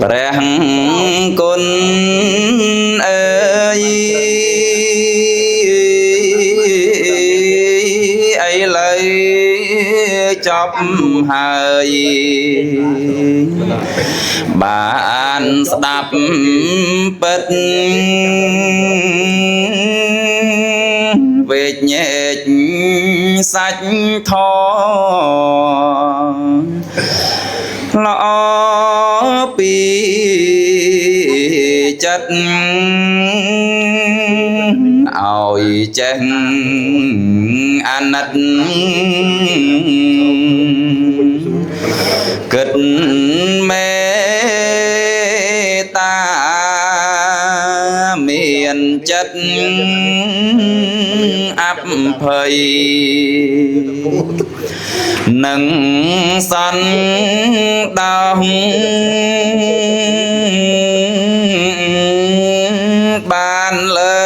ព្រះគុណអើយឥឡូវចប់ហើយបានស្ដាប់ពិតវេជ្ញេកសាច់ធម៌ល្អពីចិត្តឲ្យចេះអាណិតគិតមេតាមានចិត្តអភ័យនឹងសន្ដោះបានលើ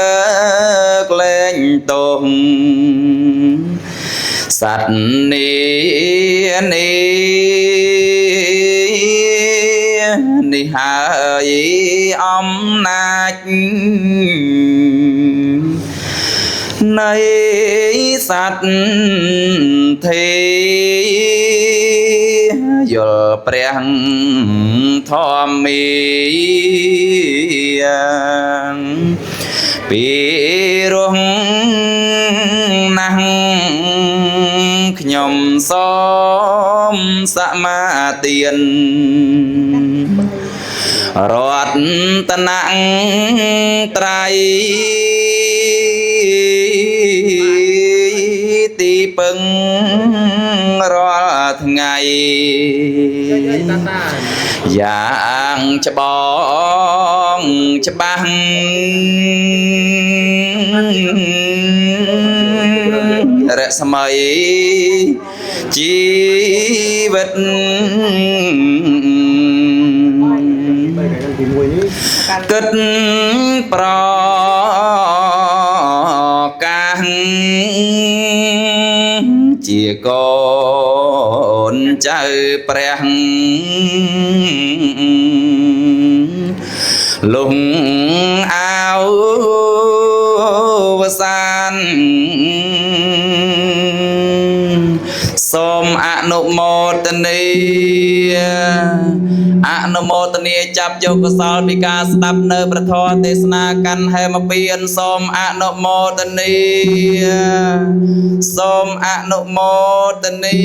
កលែងទោសសត្វនេះហើយអំណាចនៃសត្វទេយល់ព្រះធម្មីពីរោះណាស់ខ្ញុំសូមសមាទានរតនត្រ័យទីពឹងរាល់ថ្ងៃយ៉ាងច្បងច្បាស់រស្មីជីវិតគិតប្រកាសជាកូនចៅព្រះលងអាវសានសូមអនុមោទនាចាប់យកកុសលពីការស្ដាប់នៅព្រះធម៌ទេសនាកាន់ហេមពៀនសូមអនុមោទនាសូមអនុមោទនា